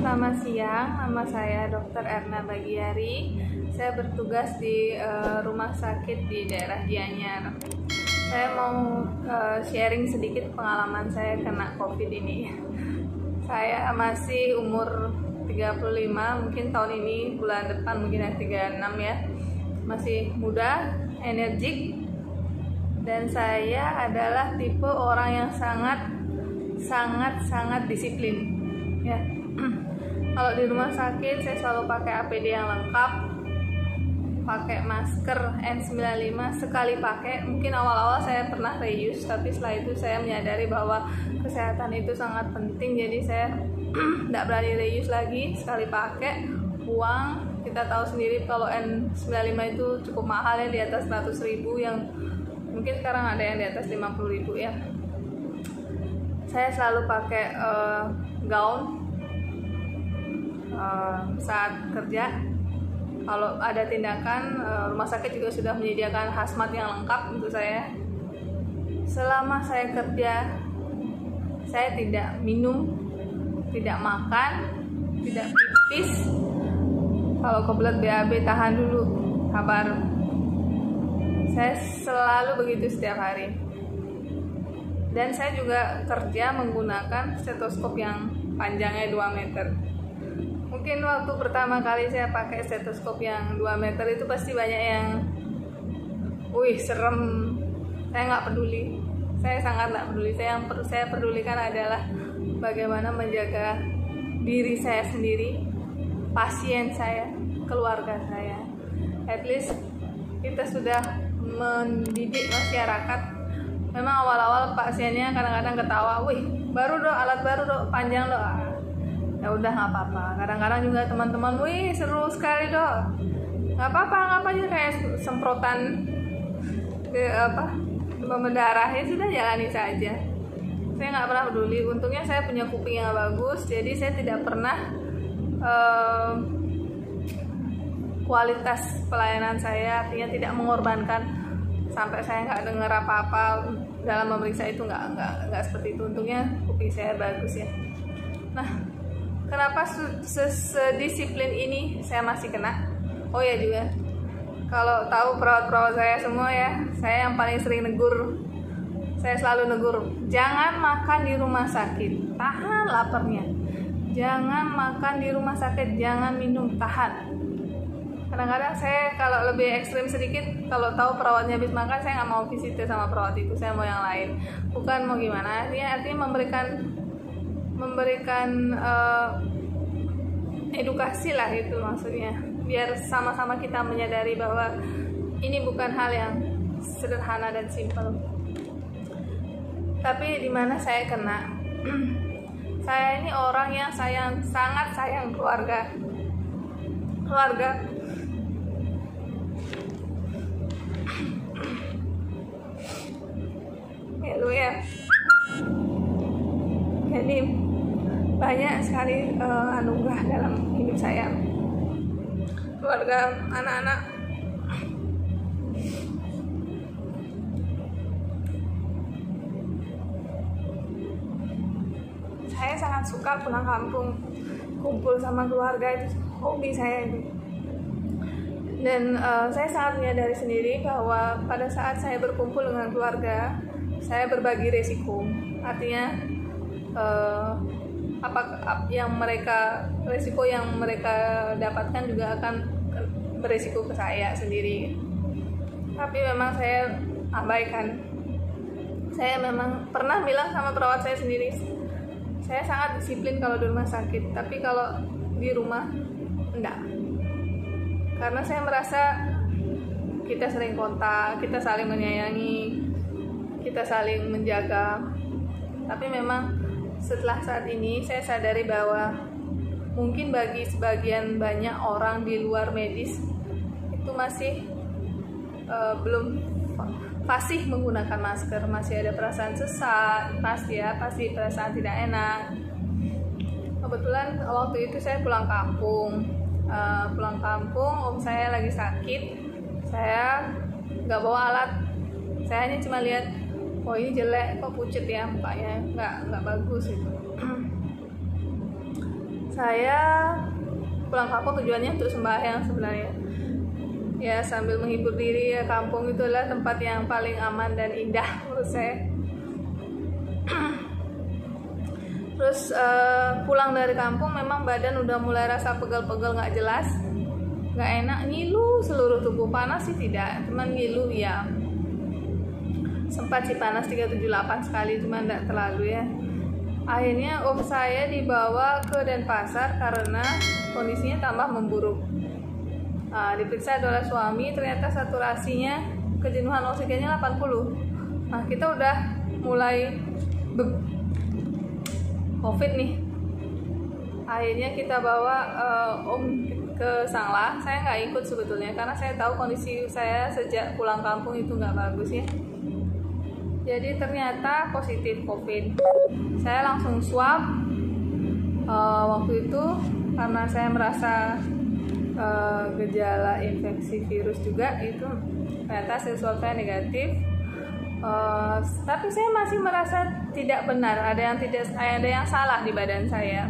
Selamat siang, nama saya Dr. Erna Bagiari. Saya bertugas di rumah sakit di daerah Gianyar. Saya mau sharing sedikit pengalaman saya kena COVID ini. Saya masih umur 35, mungkin tahun ini bulan depan mungkin 36 ya. Masih muda, energik, dan saya adalah tipe orang yang sangat disiplin. Ya. Kalau di rumah sakit saya selalu pakai APD yang lengkap, pakai masker N95 sekali pakai. Mungkin awal-awal saya pernah reuse, tapi setelah itu saya menyadari bahwa kesehatan itu sangat penting, jadi saya tidak berani reuse lagi, sekali pakai buang. Kita tahu sendiri kalau N95 itu cukup mahal ya, di atas 100.000, yang mungkin sekarang ada yang di atas 50.000 ya. Saya selalu pakai gaun saat kerja. Kalau ada tindakan, rumah sakit juga sudah menyediakan hazmat yang lengkap untuk saya. Selama saya kerja, saya tidak minum, tidak makan, tidak pipis. Kalau kebelet BAB tahan dulu, kabar. Saya selalu begitu setiap hari. Dan saya juga kerja menggunakan stetoskop yang panjangnya 2 meter. Mungkin waktu pertama kali saya pakai stetoskop yang 2 meter itu pasti banyak yang wih serem. Saya nggak peduli, saya sangat nggak peduli. Yang saya pedulikan adalah bagaimana menjaga diri saya sendiri, pasien saya, keluarga saya. At least kita sudah mendidik masyarakat. Memang awal-awal pasiennya kadang-kadang ketawa, wih baru dok, alat baru dok, panjang dok. Ya udah nggak apa-apa. Kadang-kadang juga teman-teman, wih seru sekali dok, nggak apa-apa, nggak aja kayak semprotan ke demam berdarah, ya sudah jalani saja. Saya nggak pernah peduli. Untungnya saya punya kuping yang bagus, jadi saya tidak pernah kualitas pelayanan saya, artinya tidak mengorbankan sampai saya nggak dengar apa-apa dalam memeriksa itu, nggak seperti itu. Untungnya kuping saya bagus ya. Nah, kenapa sedisiplin ini saya masih kena? Oh ya juga, kalau tahu perawat-perawat saya semua ya, saya yang paling sering negur. Saya selalu negur, jangan makan di rumah sakit, tahan laparnya. Jangan makan di rumah sakit, jangan minum, tahan. Kadang-kadang saya kalau lebih ekstrim sedikit, kalau tahu perawatnya habis makan, saya nggak mau visit sama perawat itu, saya mau yang lain. Bukan mau gimana, artinya memberikan edukasi lah, itu maksudnya, biar sama-sama kita menyadari bahwa ini bukan hal yang sederhana dan simpel. Tapi di mana saya kena, saya ini orang yang sangat sayang keluarga. Ya, jadi banyak sekali anugerah dalam hidup saya, keluarga, anak-anak. Saya sangat suka pulang kampung, kumpul sama keluarga, itu hobi saya itu. Dan saya sangat menyadari sendiri bahwa pada saat saya berkumpul dengan keluarga, saya berbagi resiko. Artinya resiko yang mereka dapatkan juga akan beresiko ke saya sendiri. Tapi memang saya abaikan. Saya memang pernah bilang sama perawat saya sendiri, saya sangat disiplin kalau di rumah sakit, tapi kalau di rumah enggak. Karena saya merasa kita sering kontak, kita saling menyayangi, kita saling menjaga. Tapi memang setelah saat ini saya sadari bahwa mungkin bagi sebagian banyak orang di luar medis itu masih belum fasih menggunakan masker, masih ada perasaan sesak, pasti perasaan tidak enak. Kebetulan waktu itu saya pulang kampung, om saya lagi sakit. Saya nggak bawa alat, saya hanya cuma lihat, oh ini jelek, kok pucet ya mukanya, nggak bagus itu. Saya pulang kampung tujuannya untuk sembahyang sebenarnya. Ya, sambil menghibur diri. Ya, kampung itu adalah tempat yang paling aman dan indah menurut saya. Terus pulang dari kampung memang badan udah mulai rasa pegel-pegel nggak jelas, nggak enak, ngilu seluruh tubuh. Panas sih tidak, cuman ngilu ya. Sempat sih panas 378 sekali, cuman nggak terlalu ya. Akhirnya om saya dibawa ke Denpasar karena kondisinya tambah memburuk. Diperiksa oleh suami, ternyata saturasinya kejenuhan oksigennya 80. Nah, kita udah mulai COVID nih. Akhirnya kita bawa om ke Sanglah. Saya nggak ikut sebetulnya karena saya tahu kondisi saya sejak pulang kampung itu nggak bagus ya. Jadi ternyata positif COVID. Saya langsung swab. Waktu itu karena saya merasa gejala infeksi virus juga, itu ternyata hasil swab saya negatif. Tapi saya masih merasa tidak benar, ada yang salah di badan saya.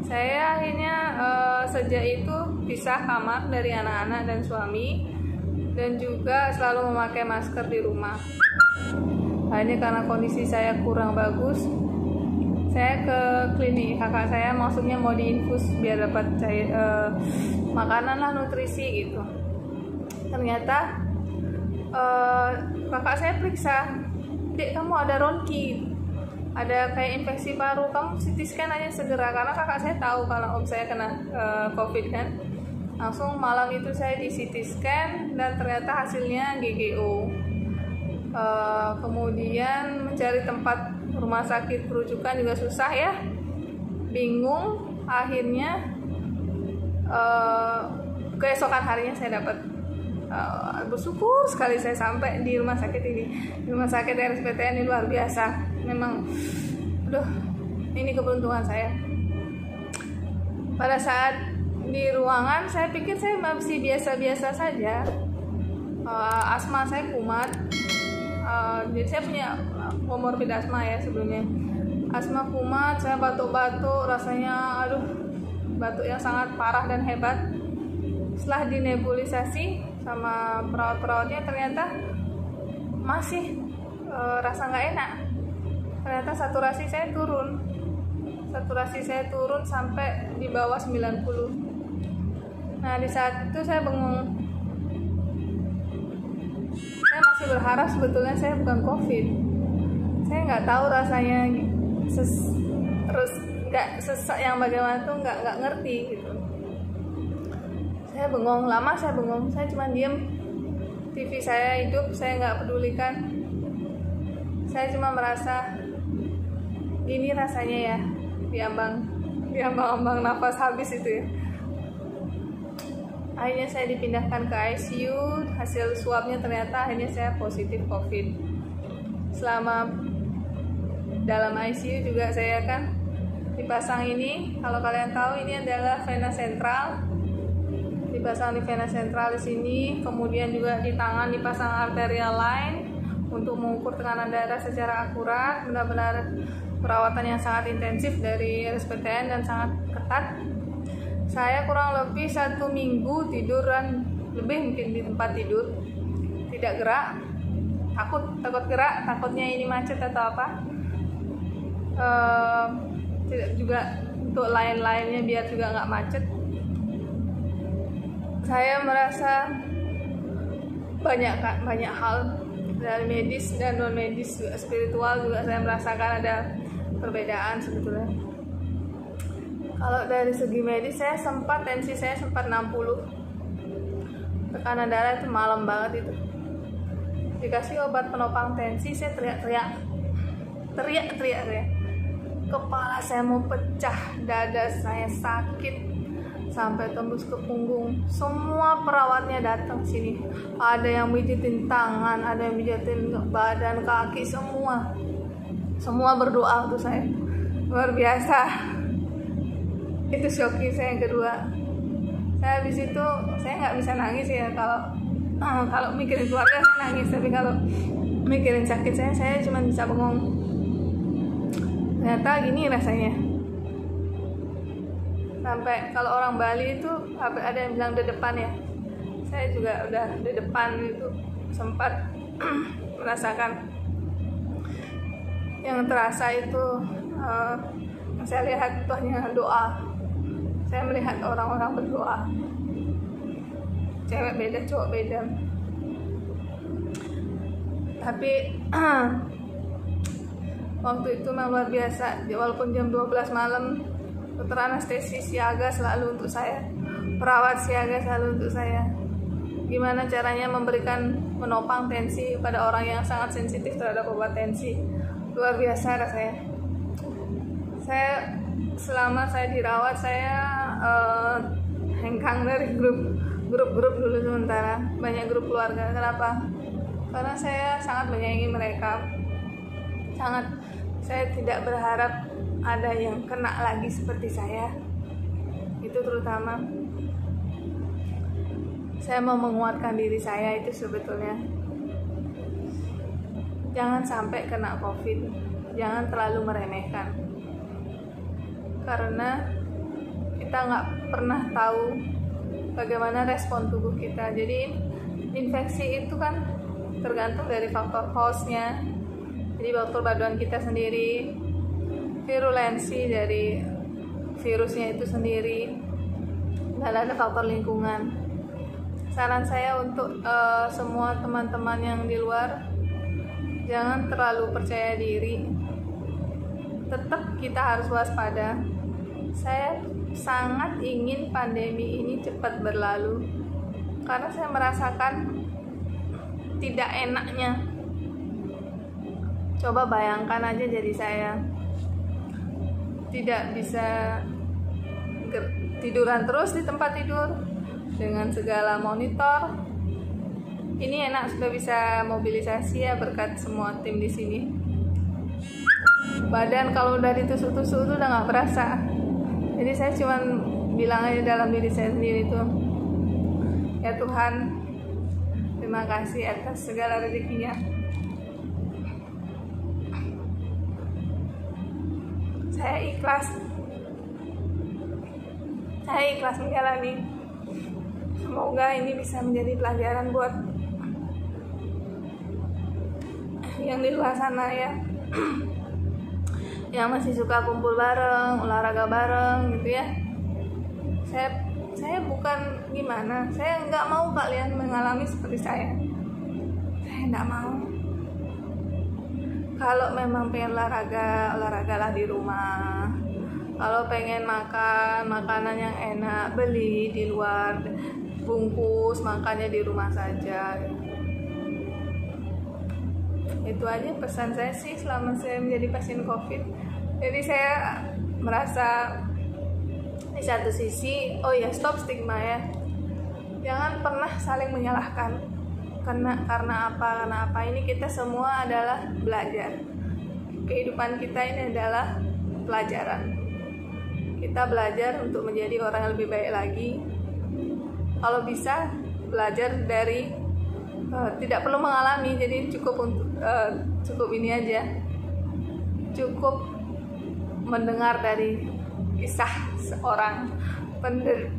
Saya akhirnya sejak itu pisah kamar dari anak-anak dan suami, dan juga selalu memakai masker di rumah. Hanya karena kondisi saya kurang bagus, saya ke klinik kakak saya, maksudnya mau diinfus biar dapat makanan lah, nutrisi gitu. Ternyata kakak saya periksa, "Dek, kamu ada ronki, ada kayak infeksi paru, kamu CT scan aja segera." Karena kakak saya tahu kalau om saya kena COVID kan. Langsung malam itu saya di CT scan dan ternyata hasilnya GGO. Kemudian mencari tempat rumah sakit rujukan juga susah ya, bingung. Akhirnya keesokan harinya saya dapat, bersyukur sekali saya sampai di rumah sakit ini. Di rumah sakit RSPTN ini luar biasa, memang ini keberuntungan saya. Pada saat di ruangan saya pikir saya masih biasa-biasa saja. Asma saya kumat. Jadi saya punya komorbid asma ya sebelumnya. Asma kumat, saya batuk-batuk, rasanya batuk yang sangat parah dan hebat. Setelah dinebulisasi sama perawat-perawatnya, ternyata masih rasa nggak enak. Ternyata saturasi saya turun. Saturasi saya turun sampai di bawah 90. Nah, di saat itu saya bengong. Saya masih berharap sebetulnya saya bukan COVID. Saya nggak tahu rasanya terus nggak sesak yang bagaimana tuh nggak ngerti gitu. Saya bengong lama, saya cuma diem. TV saya hidup, saya nggak pedulikan. Saya cuma merasa ini rasanya ya, diambang-ambang nafas habis itu ya. Akhirnya saya dipindahkan ke ICU. Hasil swabnya ternyata akhirnya saya positif COVID. Selama dalam ICU juga saya kan dipasang ini. Kalau kalian tahu, ini adalah vena sentral. Dipasang di vena sentral di sini. Kemudian juga di tangan dipasang arterial line untuk mengukur tekanan darah secara akurat. Benar-benar perawatan yang sangat intensif dari RSPTN dan sangat ketat. Saya kurang lebih 1 minggu tiduran lebih mungkin di tempat tidur, tidak gerak, takut gerak, takutnya ini macet atau apa. Tidak juga untuk lain-lainnya biar juga nggak macet. Saya merasa banyak hal dari medis dan non medis, juga spiritual juga saya merasakan ada perbedaan sebetulnya. Kalau dari segi medis, tensi saya sempat 60. Tekanan darah itu malam banget itu. Dikasih obat penopang tensi, saya teriak-teriak. Kepala saya mau pecah, dada saya sakit sampai tembus ke punggung. Semua perawatnya datang sini. Ada yang mijitin tangan, ada yang mijitin badan, kaki, semua berdoa untuk saya. Luar biasa. Itu shoki saya yang kedua. Saya habis itu saya nggak bisa nangis ya, kalau mikirin keluarga saya nangis, tapi kalau mikirin sakit saya cuma bisa bengong. Ternyata gini rasanya. Sampai kalau orang Bali itu ada yang bilang di depan ya, saya juga udah di depan itu sempat merasakan. Yang terasa itu saya lihat itu hanya doa. Saya melihat orang-orang berdoa, cewek beda, cowok beda. Tapi waktu itu memang luar biasa. Walaupun jam 12 malam, dokter anestesi siaga selalu untuk saya, perawat siaga selalu untuk saya. Gimana caranya menopang tensi pada orang yang sangat sensitif terhadap obat tensi. Luar biasa rasanya. Selama saya dirawat, saya hengkang dari grup dulu sementara, banyak grup keluarga. Kenapa? Karena saya sangat menyayangi mereka. Saya tidak berharap ada yang kena lagi seperti saya. Itu terutama saya mau menguatkan diri saya itu sebetulnya. Jangan sampai kena COVID, jangan terlalu meremehkan. Karena kita nggak pernah tahu bagaimana respon tubuh kita. Jadi infeksi itu kan tergantung dari faktor hostnya, jadi faktor badan kita sendiri, virulensi dari virusnya itu sendiri, dan ada faktor lingkungan. Saran saya untuk semua teman-teman yang di luar, jangan terlalu percaya diri, tetap kita harus waspada. Saya sangat ingin pandemi ini cepat berlalu, karena saya merasakan tidak enaknya. Coba bayangkan aja jadi saya tidak bisa tiduran terus di tempat tidur dengan segala monitor. Ini enak, sudah bisa mobilisasi ya berkat semua tim di sini. Badan kalau udah ditusuk-tusuk itu udah nggak berasa. Jadi saya cuman bilang aja dalam diri saya sendiri tuh, ya Tuhan, terima kasih atas segala rezekinya. Saya ikhlas menjalani. Semoga ini bisa menjadi pelajaran buat yang di luar sana ya, yang masih suka kumpul bareng, olahraga bareng gitu ya. Saya bukan gimana, saya nggak mau kalian mengalami seperti saya nggak mau. Kalau memang pengen olahragalah di rumah. Kalau pengen makan makanan yang enak, beli di luar, bungkus, makannya di rumah saja. Itu aja pesan saya sih selama saya menjadi pasien COVID. Jadi saya merasa di satu sisi, oh ya, stop stigma ya. Jangan pernah saling menyalahkan. Karena apa? Ini kita semua adalah belajar. Kehidupan kita ini adalah pelajaran. Kita belajar untuk menjadi orang yang lebih baik lagi. Kalau bisa belajar dari tidak perlu mengalami, jadi cukup ini aja, cukup mendengar dari kisah seorang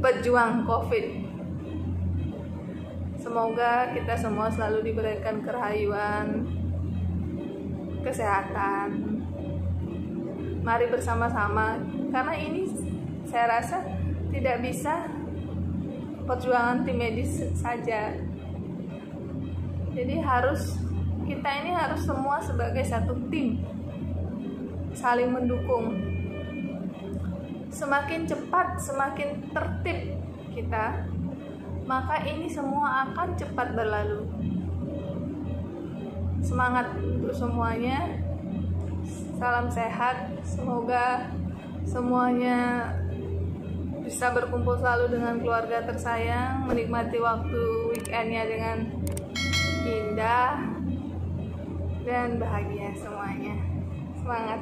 pejuang COVID. Semoga kita semua selalu diberikan kerahayuan, kesehatan. Mari bersama-sama, karena ini saya rasa tidak bisa perjuangan tim medis saja. Jadi kita ini harus semua sebagai satu tim, saling mendukung. Semakin cepat, semakin tertib kita, maka ini semua akan cepat berlalu. Semangat untuk semuanya, salam sehat, semoga semuanya bisa berkumpul selalu dengan keluarga tersayang, menikmati waktu weekendnya dengan indah dan bahagia semuanya. Semangat.